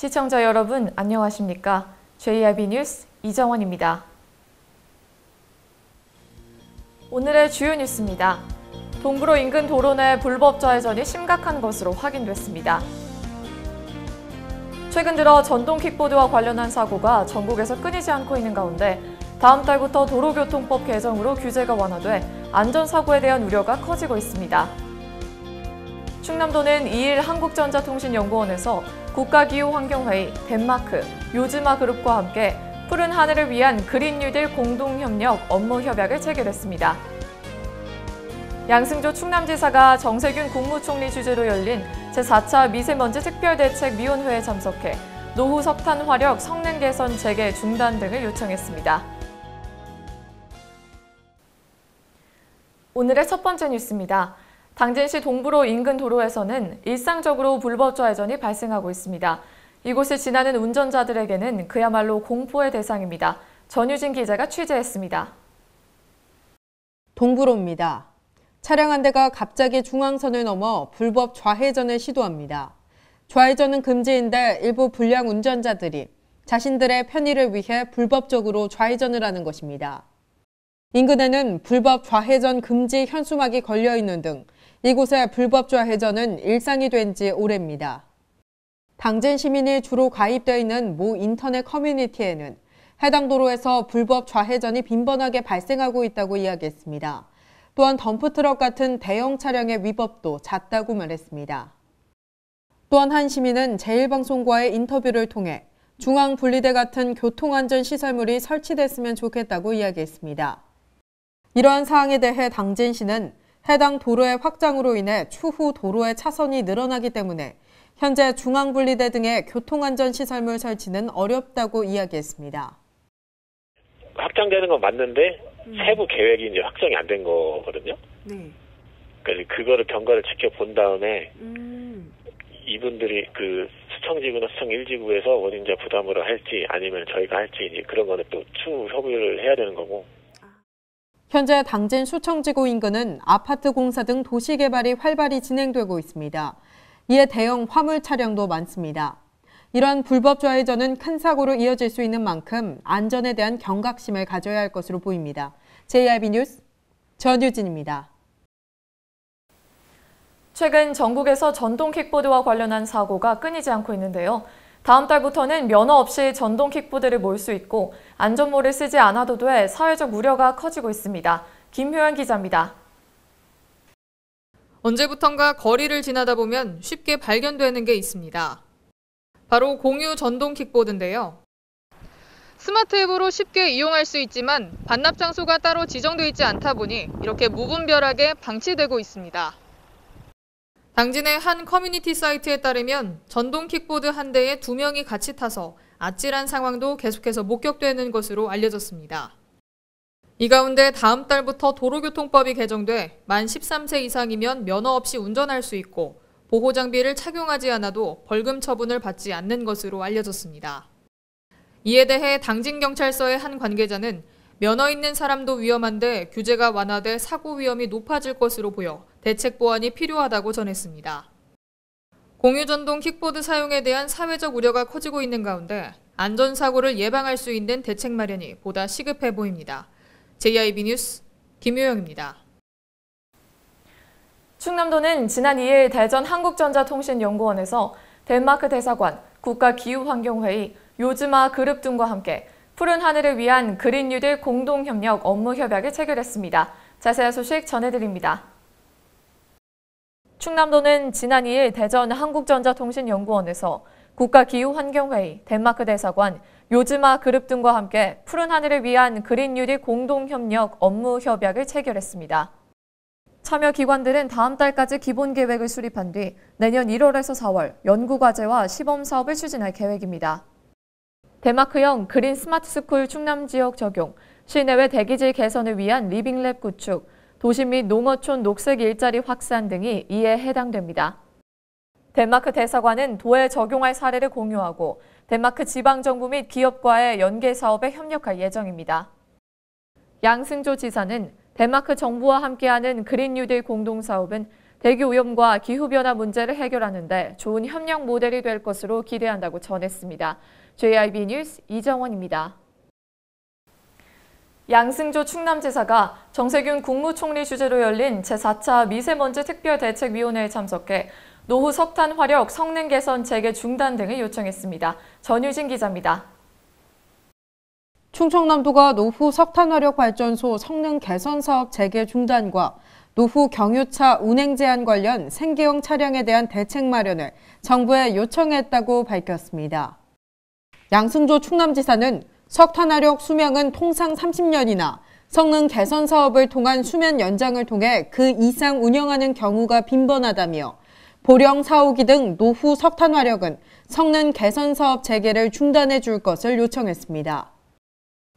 시청자 여러분 안녕하십니까? JIB 뉴스 이정원입니다. 오늘의 주요 뉴스입니다. 동부로 인근 도로 내 불법 좌회전이 심각한 것으로 확인됐습니다. 최근 들어 전동 킥보드와 관련한 사고가 전국에서 끊이지 않고 있는 가운데 다음 달부터 도로교통법 개정으로 규제가 완화돼 안전사고에 대한 우려가 커지고 있습니다. 충남도는 2일 한국전자통신연구원에서 국가기후환경회의, 덴마크, 요즈마 그룹과 함께 푸른 하늘을 위한 그린 뉴딜 공동협력 업무 협약을 체결했습니다. 양승조 충남지사가 정세균 국무총리 주재로 열린 제4차 미세먼지 특별대책위원회에 참석해 노후 석탄 화력 성능 개선 재개 중단 등을 요청했습니다. 오늘의 첫 번째 뉴스입니다. 당진시 동부로 인근 도로에서는 일상적으로 불법 좌회전이 발생하고 있습니다. 이곳을 지나는 운전자들에게는 그야말로 공포의 대상입니다. 전유진 기자가 취재했습니다. 동부로입니다. 차량 한 대가 갑자기 중앙선을 넘어 불법 좌회전을 시도합니다. 좌회전은 금지인데 일부 불량 운전자들이 자신들의 편의를 위해 불법적으로 좌회전을 하는 것입니다. 인근에는 불법 좌회전 금지 현수막이 걸려 있는 등 이곳의 불법 좌회전은 일상이 된 지 오래입니다. 당진 시민이 주로 가입되어 있는 모 인터넷 커뮤니티에는 해당 도로에서 불법 좌회전이 빈번하게 발생하고 있다고 이야기했습니다. 또한 덤프트럭 같은 대형 차량의 위법도 잦다고 말했습니다. 또한 한 시민은 제1방송과의 인터뷰를 통해 중앙분리대 같은 교통안전시설물이 설치됐으면 좋겠다고 이야기했습니다. 이러한 사항에 대해 당진시는 해당 도로의 확장으로 인해 추후 도로의 차선이 늘어나기 때문에 현재 중앙분리대 등의 교통안전시설물 설치는 어렵다고 이야기했습니다. 확장되는 건 맞는데 세부 계획이 이제 확정이 안 된 거거든요. 네. 그러니까 그거를 경과를 지켜본 다음에 이분들이 그 수청지구나 수청 1지구에서 원인자 부담으로 할지 아니면 저희가 할지 이제 그런 거는 또 추후 협의를 해야 되는 거고. 현재 당진 수청지구 인근은 아파트 공사 등 도시 개발이 활발히 진행되고 있습니다. 이에 대형 화물 차량도 많습니다. 이러한 불법 좌회전은 큰 사고로 이어질 수 있는 만큼 안전에 대한 경각심을 가져야 할 것으로 보입니다. JIB 뉴스 전유진입니다. 최근 전국에서 전동 킥보드와 관련한 사고가 끊이지 않고 있는데요. 다음 달부터는 면허 없이 전동 킥보드를 몰 수 있고 안전모를 쓰지 않아도 돼 사회적 우려가 커지고 있습니다. 김효연 기자입니다. 언제부턴가 거리를 지나다 보면 쉽게 발견되는 게 있습니다. 바로 공유 전동 킥보드인데요. 스마트 앱으로 쉽게 이용할 수 있지만 반납 장소가 따로 지정돼 있지 않다 보니 이렇게 무분별하게 방치되고 있습니다. 당진의 한 커뮤니티 사이트에 따르면 전동 킥보드 한 대에 2명이 같이 타서 아찔한 상황도 계속해서 목격되는 것으로 알려졌습니다. 이 가운데 다음 달부터 도로교통법이 개정돼 만 13세 이상이면 면허 없이 운전할 수 있고 보호장비를 착용하지 않아도 벌금 처분을 받지 않는 것으로 알려졌습니다. 이에 대해 당진경찰서의 한 관계자는 면허 있는 사람도 위험한데 규제가 완화돼 사고 위험이 높아질 것으로 보여 대책 보완이 필요하다고 전했습니다. 공유전동 킥보드 사용에 대한 사회적 우려가 커지고 있는 가운데 안전사고를 예방할 수 있는 대책 마련이 보다 시급해 보입니다. JIB 뉴스 김효영입니다. 충남도는 지난 2일 대전 한국전자통신연구원에서 덴마크 대사관, 국가기후환경회의, 요즈마 그룹 등과 함께 푸른 하늘을 위한 그린 뉴딜 공동협력 업무 협약을 체결했습니다. 자세한 소식 전해드립니다. 충남도는 지난 2일 대전 한국전자통신연구원에서 국가기후환경회의, 덴마크 대사관, 요즈마 그룹 등과 함께 푸른 하늘을 위한 그린 뉴딜 공동협력 업무 협약을 체결했습니다. 참여 기관들은 다음 달까지 기본 계획을 수립한 뒤 내년 1월에서 4월 연구과제와 시범사업을 추진할 계획입니다. 덴마크형 그린 스마트 스쿨 충남 지역 적용, 시내외 대기질 개선을 위한 리빙랩 구축, 도시 및 농어촌 녹색 일자리 확산 등이 이에 해당됩니다. 덴마크 대사관은 도에 적용할 사례를 공유하고 덴마크 지방정부 및 기업과의 연계 사업에 협력할 예정입니다. 양승조 지사는 덴마크 정부와 함께하는 그린 뉴딜 공동사업은 대기오염과 기후변화 문제를 해결하는 데 좋은 협력 모델이 될 것으로 기대한다고 전했습니다. JIB 뉴스 이정원입니다. 양승조 충남지사가 정세균 국무총리 주재로 열린 제4차 미세먼지 특별대책위원회에 참석해 노후 석탄 화력 성능 개선 재개 중단 등을 요청했습니다. 전유진 기자입니다. 충청남도가 노후 석탄화력발전소 성능 개선 사업 재개 중단과 노후 경유차 운행 제한 관련 생계형 차량에 대한 대책 마련을 정부에 요청했다고 밝혔습니다. 양승조 충남지사는 석탄화력 수명은 통상 30년이나 성능 개선 사업을 통한 수면 연장을 통해 그 이상 운영하는 경우가 빈번하다며 보령 4호기 등 노후 석탄화력은 성능 개선 사업 재개를 중단해 줄 것을 요청했습니다.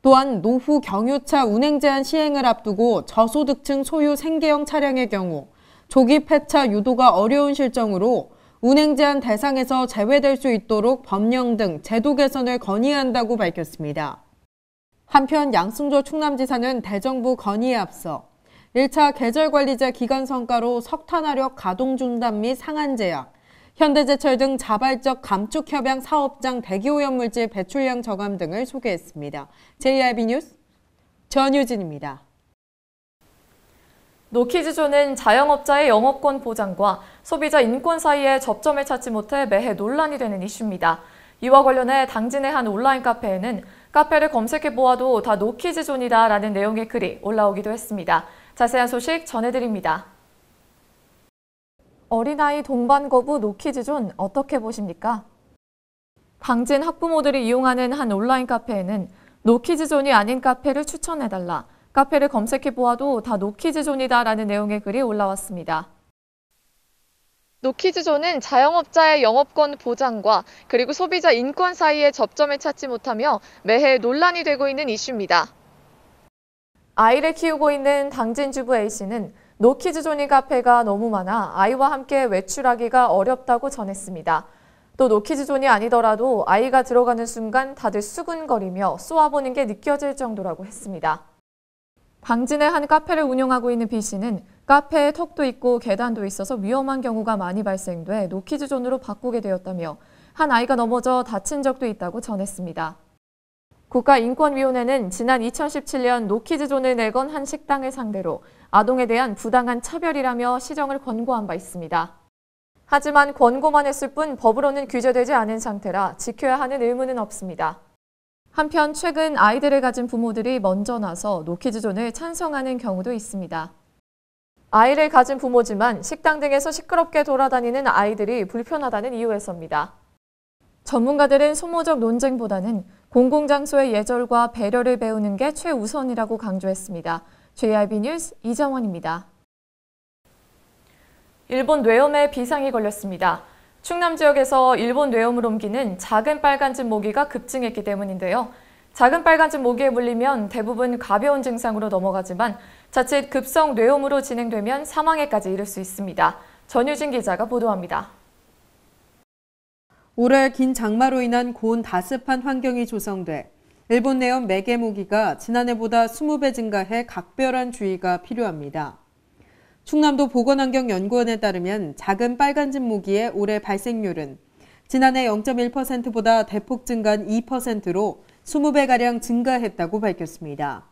또한 노후 경유차 운행 제한 시행을 앞두고 저소득층 소유 생계형 차량의 경우 조기 폐차 유도가 어려운 실정으로 운행 제한 대상에서 제외될 수 있도록 법령 등 제도 개선을 건의한다고 밝혔습니다. 한편 양승조 충남지사는 대정부 건의에 앞서 1차 계절관리제 기간 성과로 석탄화력 가동 중단 및 상한 제약, 현대제철 등 자발적 감축 협약 사업장 대기오염 물질 배출량 저감 등을 소개했습니다. JIB 뉴스 전유진입니다. 노키즈존은 자영업자의 영업권 보장과 소비자 인권 사이의 접점을 찾지 못해 매해 논란이 되는 이슈입니다. 이와 관련해 당진의 한 온라인 카페에는 카페를 검색해 보아도 다 노키즈존이다라는 내용의 글이 올라오기도 했습니다. 자세한 소식 전해드립니다. 어린아이 동반 거부 노키즈존 어떻게 보십니까? 당진 학부모들이 이용하는 한 온라인 카페에는 노키즈존이 아닌 카페를 추천해달라, 카페를 검색해 보아도 다 노키즈존이다라는 내용의 글이 올라왔습니다. 노키즈존은 자영업자의 영업권 보장과 그리고 소비자 인권 사이의 접점을 찾지 못하며 매해 논란이 되고 있는 이슈입니다. 아이를 키우고 있는 당진 주부 A씨는 노키즈존이 카페가 너무 많아 아이와 함께 외출하기가 어렵다고 전했습니다. 또 노키즈존이 아니더라도 아이가 들어가는 순간 다들 수근거리며 쏘아보는 게 느껴질 정도라고 했습니다. 당진의 한 카페를 운영하고 있는 B씨는 카페에 턱도 있고 계단도 있어서 위험한 경우가 많이 발생돼 노키즈존으로 바꾸게 되었다며 한 아이가 넘어져 다친 적도 있다고 전했습니다. 국가인권위원회는 지난 2017년 노키즈존을 내건 한 식당을 상대로 아동에 대한 부당한 차별이라며 시정을 권고한 바 있습니다. 하지만 권고만 했을 뿐 법으로는 규제되지 않은 상태라 지켜야 하는 의무는 없습니다. 한편 최근 아이들을 가진 부모들이 먼저 나서 노키즈존을 찬성하는 경우도 있습니다. 아이를 가진 부모지만 식당 등에서 시끄럽게 돌아다니는 아이들이 불편하다는 이유에서입니다. 전문가들은 소모적 논쟁보다는 공공장소의 예절과 배려를 배우는 게 최우선이라고 강조했습니다. JIB 뉴스 이정원입니다. 일본 뇌염에 비상이 걸렸습니다. 충남 지역에서 일본 뇌염을 옮기는 작은 빨간집 모기가 급증했기 때문인데요. 작은 빨간집 모기에 물리면 대부분 가벼운 증상으로 넘어가지만 자칫 급성 뇌염으로 진행되면 사망에까지 이를 수 있습니다. 전유진 기자가 보도합니다. 올해 긴 장마로 인한 고온 다습한 환경이 조성돼 일본 뇌염 매개 모기가 지난해보다 20배 증가해 각별한 주의가 필요합니다. 충남도 보건환경연구원에 따르면 작은 빨간집 모기의 올해 발생률은 지난해 0.1%보다 대폭 증가한 2%로 20배가량 증가했다고 밝혔습니다.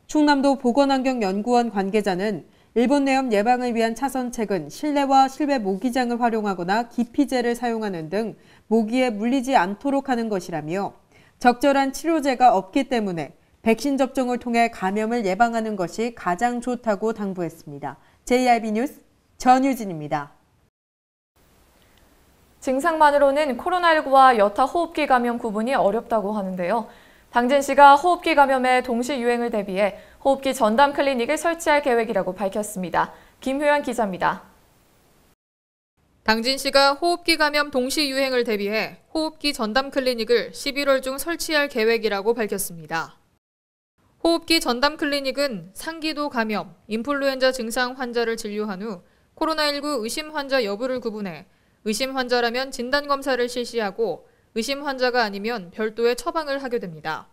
충남도 보건환경연구원 관계자는 일본 뇌염 예방을 위한 차선책은 실내와 실외 모기장을 활용하거나 기피제를 사용하는 등 모기에 물리지 않도록 하는 것이라며 적절한 치료제가 없기 때문에 백신 접종을 통해 감염을 예방하는 것이 가장 좋다고 당부했습니다. JIB 뉴스 전유진입니다. 증상만으로는 코로나19와 여타 호흡기 감염 구분이 어렵다고 하는데요. 당진시가 호흡기 감염의 동시 유행을 대비해 호흡기 전담 클리닉을 설치할 계획이라고 밝혔습니다. 김효연 기자입니다. 당진시가 호흡기 감염 동시 유행을 대비해 호흡기 전담 클리닉을 11월 중 설치할 계획이라고 밝혔습니다. 호흡기 전담 클리닉은 상기도 감염, 인플루엔자 증상 환자를 진료한 후 코로나19 의심 환자 여부를 구분해 의심 환자라면 진단검사를 실시하고 의심 환자가 아니면 별도의 처방을 하게 됩니다.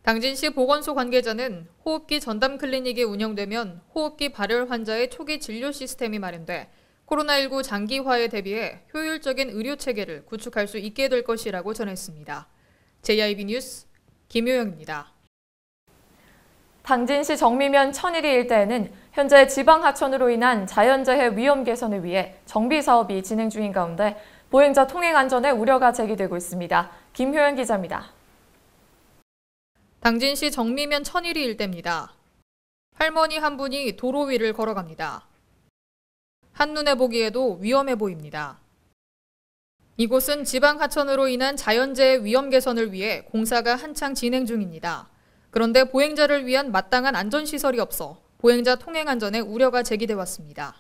당진시 보건소 관계자는 호흡기 전담 클리닉이 운영되면 호흡기 발열 환자의 초기 진료 시스템이 마련돼 코로나19 장기화에 대비해 효율적인 의료 체계를 구축할 수 있게 될 것이라고 전했습니다. JIB 뉴스 김효영입니다. 당진시 정미면 천일이 일대에는 현재 지방 하천으로 인한 자연재해 위험 개선을 위해 정비 사업이 진행 중인 가운데 보행자 통행 안전에 우려가 제기되고 있습니다. 김효영 기자입니다. 당진시 정미면 천일이 일대입니다. 할머니 한 분이 도로 위를 걸어갑니다. 한눈에 보기에도 위험해 보입니다. 이곳은 지방 하천으로 인한 자연재해 위험 개선을 위해 공사가 한창 진행 중입니다. 그런데 보행자를 위한 마땅한 안전시설이 없어 보행자 통행 안전에 우려가 제기돼 왔습니다.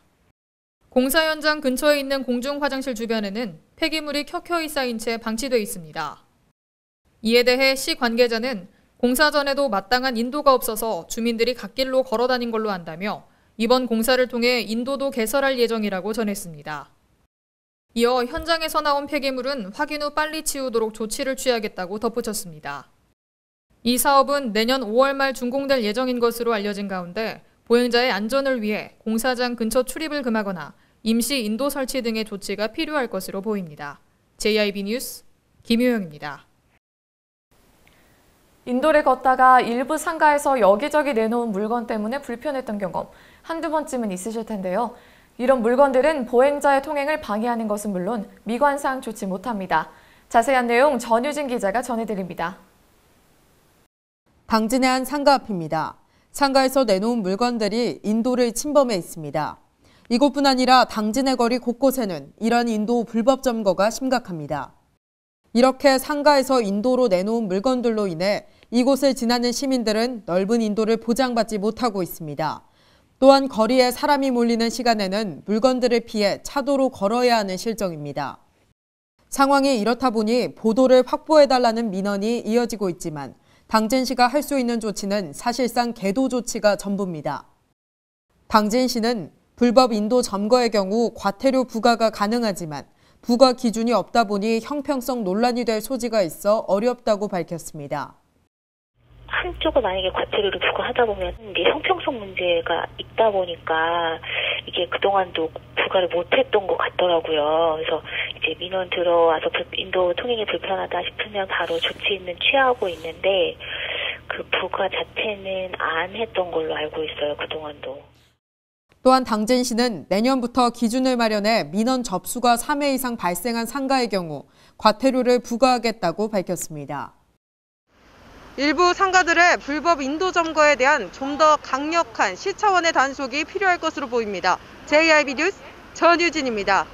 공사 현장 근처에 있는 공중 화장실 주변에는 폐기물이 켜켜이 쌓인 채 방치돼 있습니다. 이에 대해 시 관계자는 공사 전에도 마땅한 인도가 없어서 주민들이 갓길로 걸어 다닌 걸로 안다며 이번 공사를 통해 인도도 개설할 예정이라고 전했습니다. 이어 현장에서 나온 폐기물은 확인 후 빨리 치우도록 조치를 취하겠다고 덧붙였습니다. 이 사업은 내년 5월 말 준공될 예정인 것으로 알려진 가운데 보행자의 안전을 위해 공사장 근처 출입을 금하거나 임시 인도 설치 등의 조치가 필요할 것으로 보입니다. JIB 뉴스 김효영입니다. 인도를 걷다가 일부 상가에서 여기저기 내놓은 물건 때문에 불편했던 경험 한두 번쯤은 있으실 텐데요. 이런 물건들은 보행자의 통행을 방해하는 것은 물론 미관상 좋지 못합니다. 자세한 내용 전유진 기자가 전해드립니다. 당진의 한 상가 앞입니다. 상가에서 내놓은 물건들이 인도를 침범해 있습니다. 이곳뿐 아니라 당진의 거리 곳곳에는 이런 인도 불법 점거가 심각합니다. 이렇게 상가에서 인도로 내놓은 물건들로 인해 이곳을 지나는 시민들은 넓은 인도를 보장받지 못하고 있습니다. 또한 거리에 사람이 몰리는 시간에는 물건들을 피해 차도로 걸어야 하는 실정입니다. 상황이 이렇다 보니 보도를 확보해달라는 민원이 이어지고 있지만 당진시가 할 수 있는 조치는 사실상 계도 조치가 전부입니다. 당진시는 불법 인도 점거의 경우 과태료 부과가 가능하지만 부과 기준이 없다 보니 형평성 논란이 될 소지가 있어 어렵다고 밝혔습니다. 한쪽을 만약에 과태료를 부과하다 보면 이게 형평성 문제가 있다 보니까 이게 그동안도 부과를 못했던 것 같더라고요. 그래서 이제 민원 들어와서 인도 통행이 불편하다 싶으면 바로 조치는 취하고 있는데 그 부과 자체는 안 했던 걸로 알고 있어요. 그동안도. 또한 당진시는 내년부터 기준을 마련해 민원 접수가 3회 이상 발생한 상가의 경우 과태료를 부과하겠다고 밝혔습니다. 일부 상가들의 불법 인도 점거에 대한 좀 더 강력한 시 차원의 단속이 필요할 것으로 보입니다. JIB 뉴스 전유진입니다.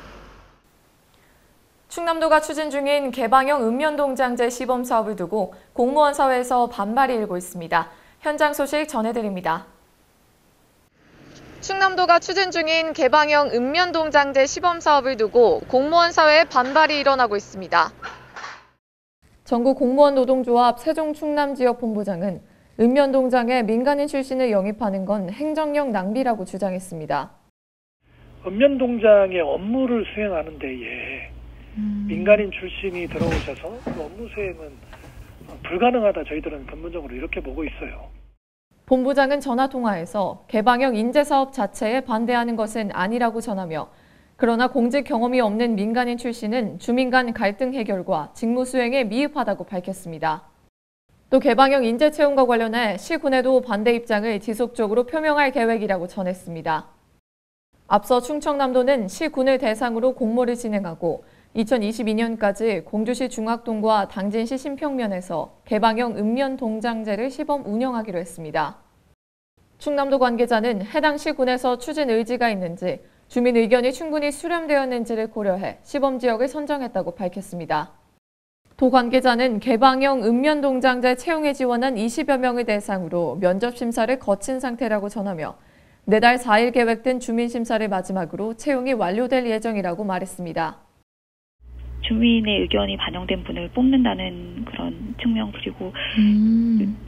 충남도가 추진 중인 개방형 읍면동장제 시범 사업을 두고 공무원 사회에서 반발이 일고 있습니다. 현장 소식 전해드립니다. 충남도가 추진 중인 개방형 읍면동장제 시범 사업을 두고 공무원 사회에 반발이 일어나고 있습니다. 전국 공무원 노동조합 세종충남지역본부장은 읍면동장에 민간인 출신을 영입하는 건 행정력 낭비라고 주장했습니다. 읍면동장의 업무를 수행하는 데에 민간인 출신이 들어오셔서 그 업무 수행은 불가능하다 저희들은 근본적으로 이렇게 보고 있어요. 본부장은 전화통화에서 개방형 인재사업 자체에 반대하는 것은 아니라고 전하며 그러나 공직 경험이 없는 민간인 출신은 주민 간 갈등 해결과 직무 수행에 미흡하다고 밝혔습니다. 또 개방형 인재 채용과 관련해 시군에도 반대 입장을 지속적으로 표명할 계획이라고 전했습니다. 앞서 충청남도는 시군을 대상으로 공모를 진행하고 2022년까지 공주시 중학동과 당진시 신평면에서 개방형 읍면동장제를 시범 운영하기로 했습니다. 충남도 관계자는 해당 시군에서 추진 의지가 있는지 주민 의견이 충분히 수렴되었는지를 고려해 시범지역을 선정했다고 밝혔습니다. 도 관계자는 개방형 읍면동장제 채용에 지원한 20여 명을 대상으로 면접심사를 거친 상태라고 전하며 내달 4일 계획된 주민심사를 마지막으로 채용이 완료될 예정이라고 말했습니다. 주민의 의견이 반영된 분을 뽑는다는 그런 측면 그리고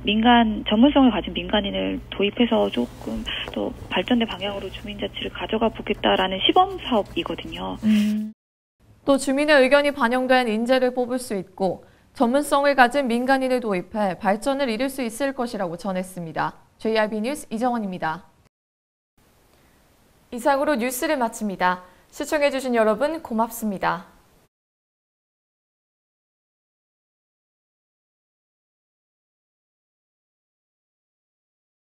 민간 전문성을 가진 민간인을 도입해서 조금 더 발전된 방향으로 주민자치를 가져가 보겠다라는 시범 사업이거든요. 또 주민의 의견이 반영된 인재를 뽑을 수 있고 전문성을 가진 민간인을 도입해 발전을 이룰 수 있을 것이라고 전했습니다. JRB 뉴스 이정원입니다. 이상으로 뉴스를 마칩니다. 시청해주신 여러분 고맙습니다.